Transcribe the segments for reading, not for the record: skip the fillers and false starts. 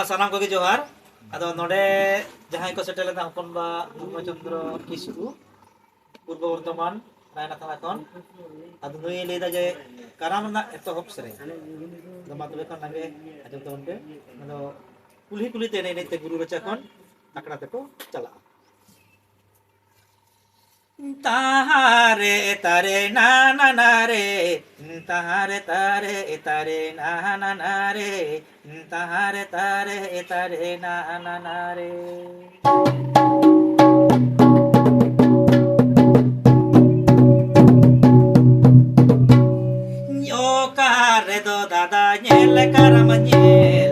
सानाम को जोहार अदो नोडे जहां को सेटल लेना हपन बा हेमचंद्र किस्कू पूर्व बर्धमान रायना थाना खन अदो नुई लेदा जे काराम ना एतहब सरे अदो मा तबे खन नागे आजम तबन पे अदो कुली कुली ते ने ते गुरु रचा खन आकड़ा ते को चला ताहारे तारे ना ना ना रे ताहारे तारे तारे ना ना ना रे ताहारे तारे तारे ना ना ना रे यो कारे दो दादा nyel karam nyel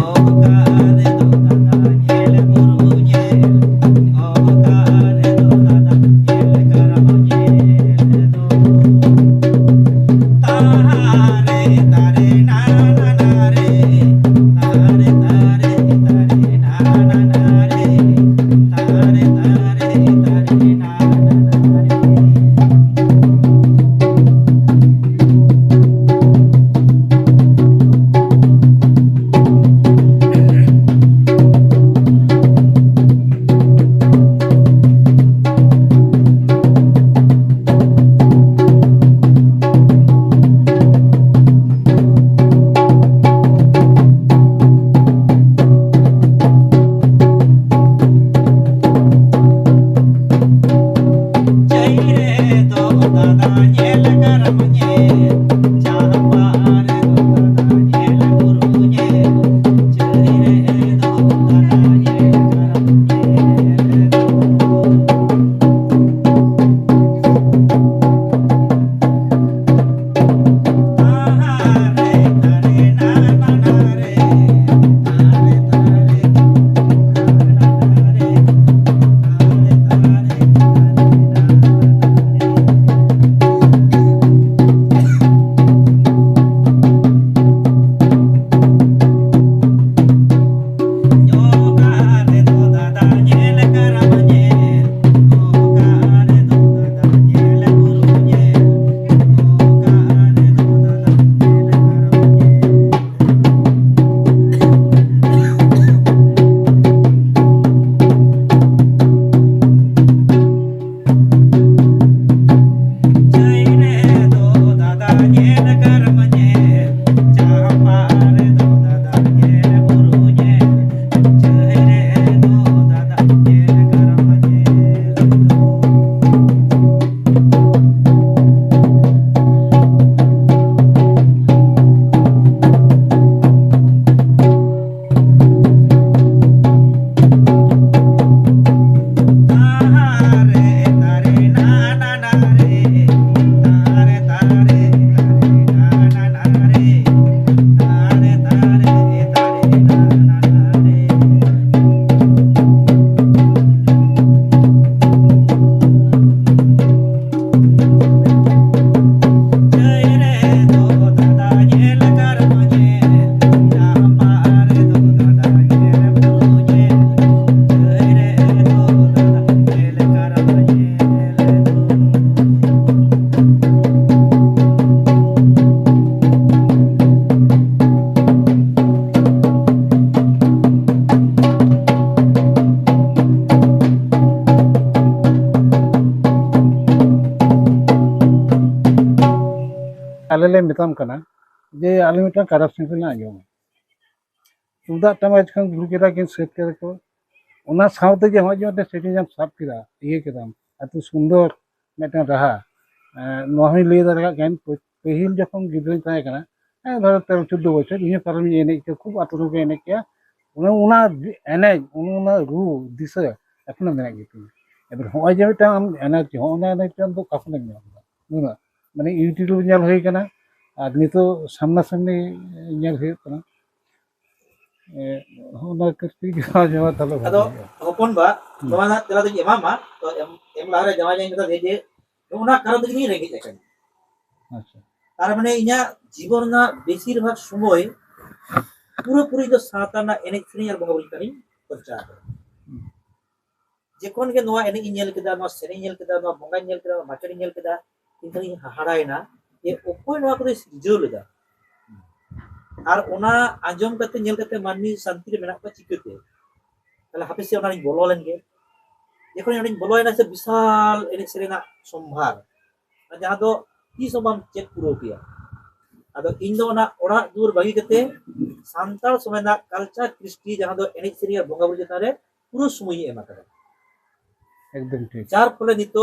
oh कारे दो दादा nyel guru nyel oh कारे दो दादा nyel karam nyel do तारे तारे ना ना ना रे तारे तारे तारे ना ना ना रे तारे तारे तारे ना ना ना रे आले मेताम कना जे आले मिटा करप्शन से ना आजम तुदा टमाज खान गुरु केदा किन सेट करे को ओना सावते जे हज मते सेटिंग जम साफ किदा ये केदाम अतु सुंदर मेटा रहा नोही ले दरगा गन पहिल जखन गिद्र ताय कना धर 13 14 बछर इहे परम एने के खूब आतरो के एने के ओना एने ओना रू दिसे एखनो मेना गितु एबर हय जे मिटा एने होना एने तो काफन ना माने यूट्यूब ñal होय कना আর নিতো সামনাসামনি ñal হয়ে কনা होना करती जमा जमा तलो अदो हपन बा नोना तेला दि एमामा तो एम लारे जमा जाइन तो जे ओना कारण दि रेंगे जाय अच्छा तार माने इना जीवन ना बेसिर भाग समय पूरा पूरी जो साता ना एने सेरेñ আর বঙ্গবলি কানি খরচা যেকোন গে নোয়া এনে ইঞ্জেল কেদা নো সেরেñ ইঞ্জেল কেদা নো বঙ্গা ইঞ্জেল কেদা মাচড়ি ইঞ্জেল কেদা কিন্তু হাড়ায়না ये ओकोय नोआ को सिरजो लेदा আর ওনা আঞ্জম কাতে ñel কাতে মাননি শান্তি রে মেনা কো চিকতে তাহলে হাফিসে ওনানি বলো লেন গে যখন ওনানি বলোয়না সে বিশাল এনে সেরেনা সম্ভার যাহা দো কি সবাম চেক পুরো কিয়া আদো ইন দো ওনা ওড়া দূর বাগি কাতে সান্তাল সমাজনা কালচার কৃষ্টি যাহা দো এনে সেরিয়া বঙ্গা বুড়ি তারে পুরো সময় এমা কাদা একদম ঠিক যার ফলে নিতো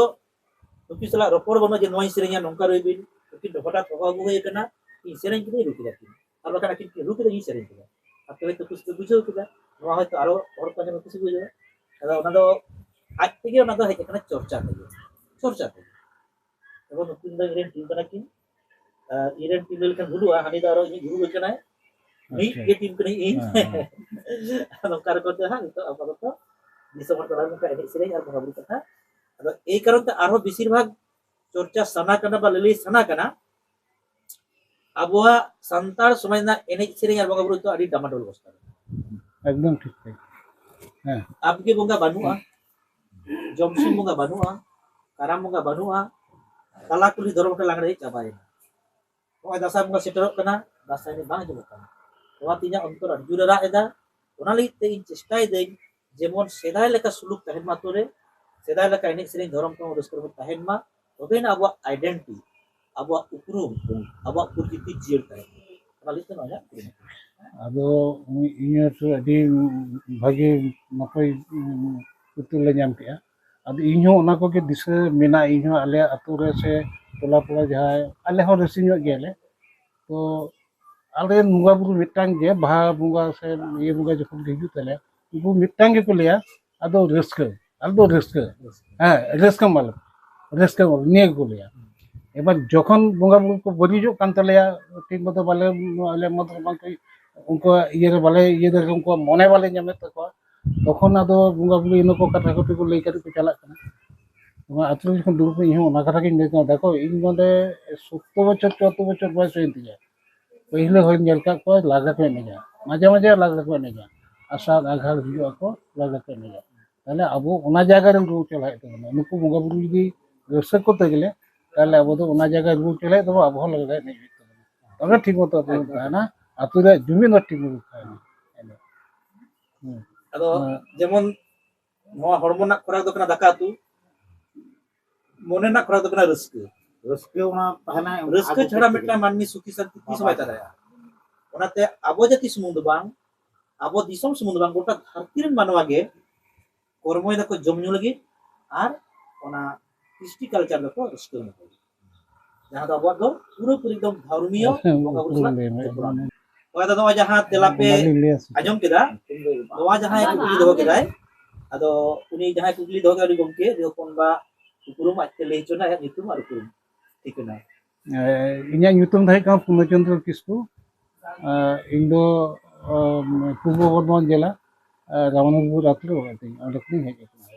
নুকি সালা রপর বনো যে নয় সেরিয়া নঙ্কা রইবিন নুকি হঠাৎ অভাব হয়ে কানা ই সেরেন কিনে রুকি রাখি আর বাকানা কিন্তু রুকি রে ই সেরেন কিনা আপনি হয়তো কিছু বুঝেও কিনা নোয়া হয়তো আরো হর কাজে কিছু বুঝবে আদো ওনা দো আজ থেকে ওনা দো হেজ কানা চর্চা থাকে এবং নতুন দো ইরেন টিম কানা কিন ইরেন টিম লেখান হুলুয়া হানি দো আরো ই গুরু কানা নি আচ্ছা কে টিম কানা ই হ্যাঁ নঙ্কার করতে হ্যাঁ তো আপাতত দিশম হর নঙ্কা এনে সেরেন আর বঙ্গা বুড়ি কথা আদো এই কারণে আরো বেশিরভাগ চর্চা সানা কানা বা লিলি সানা কানা আবহাওয়া সান্তার সময় না এনে সেরেন আর বঙ্গা বুড়ি তো আদি ডামাডোল বস্তা একদম ঠিক তাই হ্যাঁ abge bunga banua jomsin bunga banua karam bunga banua kala kuli dorong ke langre cabai pokoknya dasar bunga seterok kena dasar ini bang jemuk kana watinya ontor jura ra eda ona li te in chestai de jemon sedai leka suluk tahen matore sedai leka ini sering dorong ko ruskor tahen ma tobe na abwa identity abwa uprum abwa purkiti jier tahen ona li te nanya ᱟᱫᱚ ᱤᱧᱟᱹᱜ ᱟᱹᱰᱤ ᱵᱷᱟᱜᱮ ᱱᱟᱯᱟᱭ ᱩᱛᱛᱚᱨ ᱞᱮ ᱧᱟᱢ ᱠᱮᱜᱼᱟ ᱟᱫᱚ ᱤᱧᱦᱚᱸ ᱚᱱᱟ ᱠᱚᱜᱮ ᱫᱤᱥᱟᱹ ᱢᱮᱱᱟᱜᱼᱟ ᱤᱧᱦᱚᱸ ᱟᱞᱮ ᱟᱹᱛᱩ ᱨᱮ ᱥᱮ ᱴᱚᱞᱟ ᱯᱟᱲᱟ ᱡᱟᱦᱟᱸᱭ ᱟᱞᱮ ᱦᱚᱸ ᱨᱟᱹᱥᱤ ᱧᱚᱜ ᱜᱮᱭᱟᱞᱮ ᱛᱚ ᱟᱞᱮ ᱵᱚᱸᱜᱟ ᱵᱩᱨᱩ ᱢᱤᱫᱴᱟᱝ ᱜᱮ ᱵᱟᱦᱟ ᱵᱚᱸᱜᱟ ᱥᱮ ᱤᱭᱟᱹ ᱵᱚᱸᱜᱟ ᱡᱚᱠᱷᱚᱱ ᱜᱮ ᱦᱤᱡᱩᱜ ᱛᱟᱞᱮᱭᱟ ᱩᱱᱠᱩ ᱢᱤᱫᱴᱟᱝ ᱜᱮᱠᱚ ᱞᱟᱹᱭᱟ ᱟᱫᱚ ᱨᱟᱹᱥᱠᱟᱹ ᱟᱫᱚ ᱨᱟᱹᱥᱠᱟᱹ ᱦᱮᱸ ᱨᱟᱹᱥᱠᱟᱹ ᱢᱟᱞᱮ ᱨᱟᱹᱥᱠᱟᱹ ᱢᱟᱞᱮ ᱱᱤᱭᱟᱹ ᱜᱮᱠᱚ ᱞᱟᱹᱭᱟ এবার যখন বঙ্গা বুড়ি কো বরিজোগ কান তালেয়া ঠিক মতো বালে আলে মতো বাং उनको ये बाले ये उनको मने बाले नामे तक तखन आदो बंगा बुड़ी इनको कथा कथि को लई करि को चला आतु जखन दुर्ग इन ओना कथा के लई देखो इन नोडे 70 बछर 74 बछर बयस होइन तिया पहिले होइन नेल का को लागला को नेजा माजे माजे लागला को नेजा आशा आघार हिजु को लागला को नेजा ताले अबो ओना जायगा रे रू चलाय तो नुकु बंगा बुड़ी जदि रसक करते गेले ताले अबो तो ओना जायगा रू चलाय तो अबो लगला नेज तबे ठीक मतो ना आतु रे जुमी न ठीक मतो ado jemon noa hormon nak korak do kana daka tu mone nak korak do kana reuske रस्के ओना पहना reuske chhara mitla manni sukhi santi ti sabai taraya onate abo jati sumung do bang abo disom sumung do bang gota dharti ren manwa ge kormoy dako jomnyu lagi ar ona kristi culture dako reuske mo jaha do abo do puro puri dom dharmiyo bonga buru sala oya do jaha telape ajom keda noa jaha kukli doho kedai ado uni jaha kukli doho kedai gomke jokon ba ukurum ajte lei chona ya nyutum ar ukurum ठीक ना इन्या nyutum thai ka Purnachandra Kisku ᱤᱧ ᱫᱚ ᱯᱩᱨᱵᱚ ᱵᱚᱨᱫᱷᱚᱢᱟᱱ ᱡᱮᱞᱟ ᱨᱟᱢᱟᱱᱚᱜᱚᱨ ᱟᱹᱛᱩ ᱨᱮ ᱚᱸᱰᱮ ᱠᱷᱚᱱᱤᱧ ᱦᱮᱡ ᱟᱠᱟᱱᱟ